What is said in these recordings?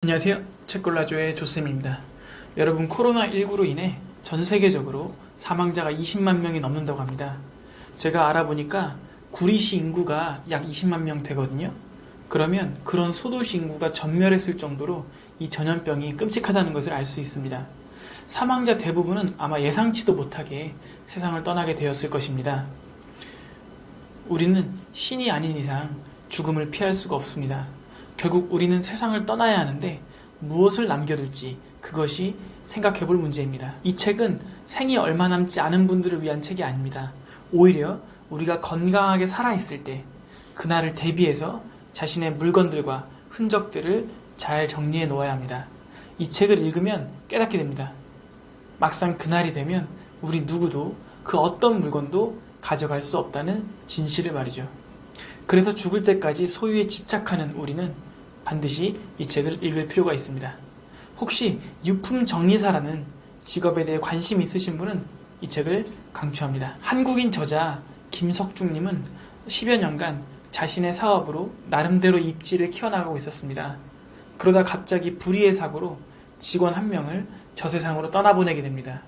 안녕하세요. 책골라조의 조쌤입니다. 여러분, 코로나19로 인해 전 세계적으로 사망자가 20만 명이 넘는다고 합니다. 제가 알아보니까 구리시 인구가 약 20만 명 되거든요. 그러면 그런 소도시 인구가 전멸했을 정도로 이 전염병이 끔찍하다는 것을 알 수 있습니다. 사망자 대부분은 아마 예상치도 못하게 세상을 떠나게 되었을 것입니다. 우리는 신이 아닌 이상 죽음을 피할 수가 없습니다. 결국 우리는 세상을 떠나야 하는데 무엇을 남겨둘지, 그것이 생각해볼 문제입니다. 이 책은 생이 얼마 남지 않은 분들을 위한 책이 아닙니다. 오히려 우리가 건강하게 살아있을 때 그날을 대비해서 자신의 물건들과 흔적들을 잘 정리해 놓아야 합니다. 이 책을 읽으면 깨닫게 됩니다. 막상 그날이 되면 우리 누구도 그 어떤 물건도 가져갈 수 없다는 진실을 말이죠. 그래서 죽을 때까지 소유에 집착하는 우리는 반드시 이 책을 읽을 필요가 있습니다. 혹시 유품 정리사라는 직업에 대해 관심 있으신 분은 이 책을 강추합니다. 한국인 저자 김석중님은 10여 년간 자신의 사업으로 나름대로 입지를 키워나가고 있었습니다. 그러다 갑자기 불의의 사고로 직원 한 명을 저 세상으로 떠나보내게 됩니다.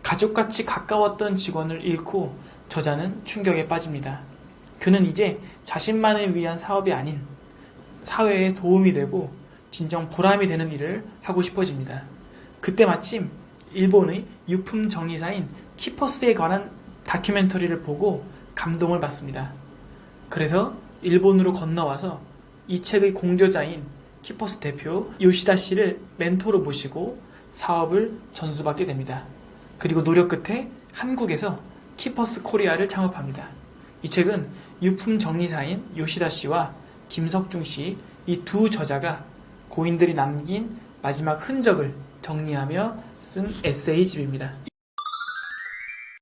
가족같이 가까웠던 직원을 잃고 저자는 충격에 빠집니다. 그는 이제 자신만을 위한 사업이 아닌 사회에 도움이 되고 진정 보람이 되는 일을 하고 싶어집니다. 그때 마침 일본의 유품 정리사인 키퍼스에 관한 다큐멘터리를 보고 감동을 받습니다. 그래서 일본으로 건너와서 이 책의 공저자인 키퍼스 대표 요시다 씨를 멘토로 모시고 사업을 전수받게 됩니다. 그리고 노력 끝에 한국에서 키퍼스 코리아를 창업합니다. 이 책은 유품 정리사인 요시다 씨와 김석중 씨, 이 두 저자가 고인들이 남긴 마지막 흔적을 정리하며 쓴 에세이집입니다.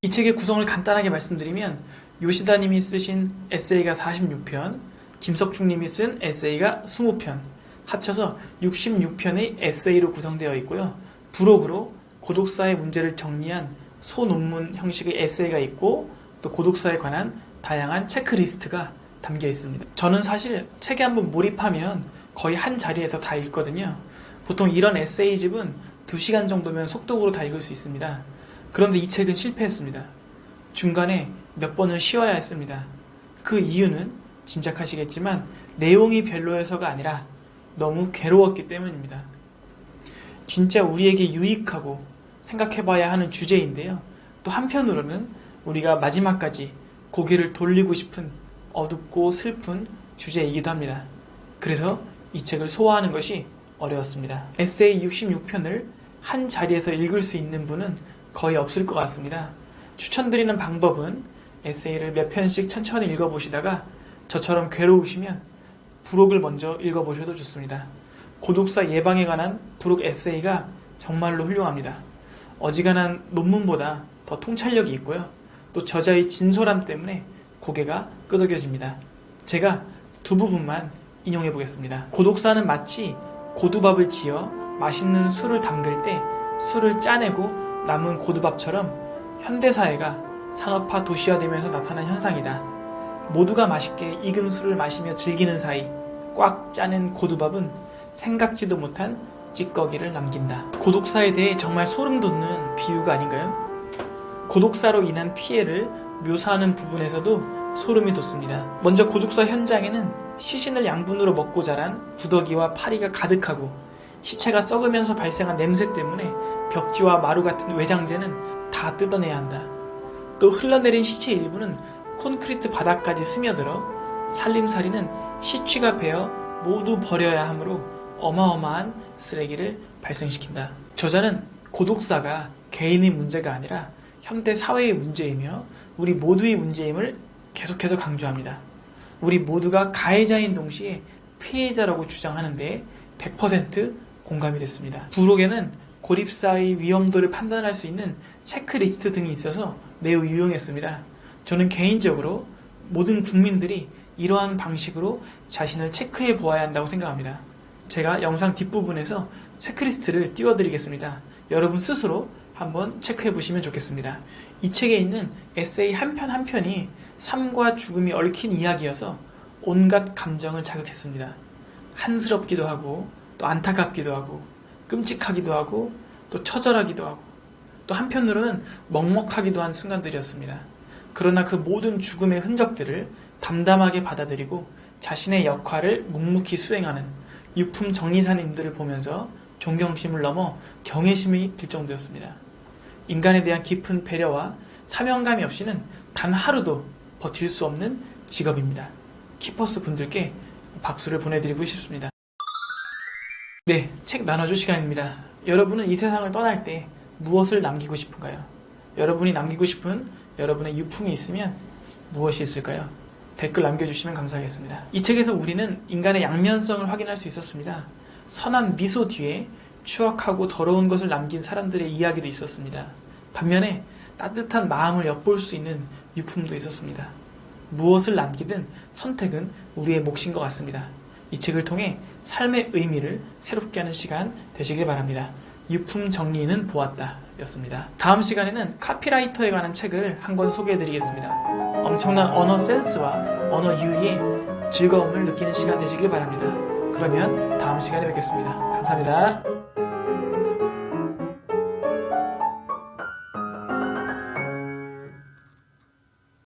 이 책의 구성을 간단하게 말씀드리면 요시다님이 쓰신 에세이가 46편, 김석중님이 쓴 에세이가 20편, 합쳐서 66편의 에세이로 구성되어 있고요. 부록으로 고독사의 문제를 정리한 소논문 형식의 에세이가 있고 또 고독사에 관한 다양한 체크리스트가 담겨 있습니다. 저는 사실 책에 한번 몰입하면 거의 한 자리에서 다 읽거든요. 보통 이런 에세이집은 2시간 정도면 속독으로 다 읽을 수 있습니다. 그런데 이 책은 실패했습니다. 중간에 몇 번을 쉬어야 했습니다. 그 이유는 짐작하시겠지만 내용이 별로여서가 아니라 너무 괴로웠기 때문입니다. 진짜 우리에게 유익하고 생각해봐야 하는 주제인데요. 또 한편으로는 우리가 마지막까지 고개를 돌리고 싶은 어둡고 슬픈 주제이기도 합니다. 그래서 이 책을 소화하는 것이 어려웠습니다. 에세이 66편을 한 자리에서 읽을 수 있는 분은 거의 없을 것 같습니다. 추천드리는 방법은 에세이를 몇 편씩 천천히 읽어보시다가 저처럼 괴로우시면 부록을 먼저 읽어보셔도 좋습니다. 고독사 예방에 관한 부록 에세이가 정말로 훌륭합니다. 어지간한 논문보다 더 통찰력이 있고요. 또 저자의 진솔함 때문에 고개가 끄덕여집니다. 제가 두 부분만 인용해 보겠습니다. 고독사는 마치 고두밥을 지어 맛있는 술을 담글 때 술을 짜내고 남은 고두밥처럼 현대사회가 산업화 도시화되면서 나타난 현상이다. 모두가 맛있게 익은 술을 마시며 즐기는 사이 꽉 짜낸 고두밥은 생각지도 못한 찌꺼기를 남긴다. 고독사에 대해 정말 소름 돋는 비유가 아닌가요? 고독사로 인한 피해를 묘사하는 부분에서도 소름이 돋습니다. 먼저 고독사 현장에는 시신을 양분으로 먹고 자란 구더기와 파리가 가득하고 시체가 썩으면서 발생한 냄새 때문에 벽지와 마루 같은 외장재는 다 뜯어내야 한다. 또 흘러내린 시체 일부는 콘크리트 바닥까지 스며들어 살림살이는 시취가 베어 모두 버려야 하므로 어마어마한 쓰레기를 발생시킨다. 저자는 고독사가 개인의 문제가 아니라 현대 사회의 문제이며 우리 모두의 문제임을 계속해서 강조합니다. 우리 모두가 가해자인 동시에 피해자라고 주장하는데 100% 공감이 됐습니다. 부록에는 고립사의 위험도를 판단할 수 있는 체크리스트 등이 있어서 매우 유용했습니다. 저는 개인적으로 모든 국민들이 이러한 방식으로 자신을 체크해 보아야 한다고 생각합니다. 제가 영상 뒷부분에서 체크리스트를 띄워드리겠습니다. 여러분 스스로 한번 체크해 보시면 좋겠습니다. 이 책에 있는 에세이 한 편 한 편이 삶과 죽음이 얽힌 이야기여서 온갖 감정을 자극했습니다. 한스럽기도 하고 또 안타깝기도 하고 끔찍하기도 하고 또 처절하기도 하고 또 한편으로는 먹먹하기도 한 순간들이었습니다. 그러나 그 모든 죽음의 흔적들을 담담하게 받아들이고 자신의 역할을 묵묵히 수행하는 유품 정리사님들을 보면서 존경심을 넘어 경외심이 들 정도였습니다. 인간에 대한 깊은 배려와 사명감이 없이는 단 하루도 버틸 수 없는 직업입니다. 키퍼스 분들께 박수를 보내드리고 싶습니다. 네, 책 나눠줄 시간입니다. 여러분은 이 세상을 떠날 때 무엇을 남기고 싶은가요? 여러분이 남기고 싶은 여러분의 유품이 있으면 무엇이 있을까요? 댓글 남겨주시면 감사하겠습니다. 이 책에서 우리는 인간의 양면성을 확인할 수 있었습니다. 선한 미소 뒤에 추악하고 더러운 것을 남긴 사람들의 이야기도 있었습니다. 반면에 따뜻한 마음을 엿볼 수 있는 유품도 있었습니다. 무엇을 남기든 선택은 우리의 몫인 것 같습니다. 이 책을 통해 삶의 의미를 새롭게 하는 시간 되시길 바랍니다. 유품 정리는 보았다 였습니다. 다음 시간에는 카피라이터에 관한 책을 한 권 소개해드리겠습니다. 엄청난 언어 센스와 언어 유희의 즐거움을 느끼는 시간 되시길 바랍니다. 그러면 다음 시간에 뵙겠습니다. 감사합니다.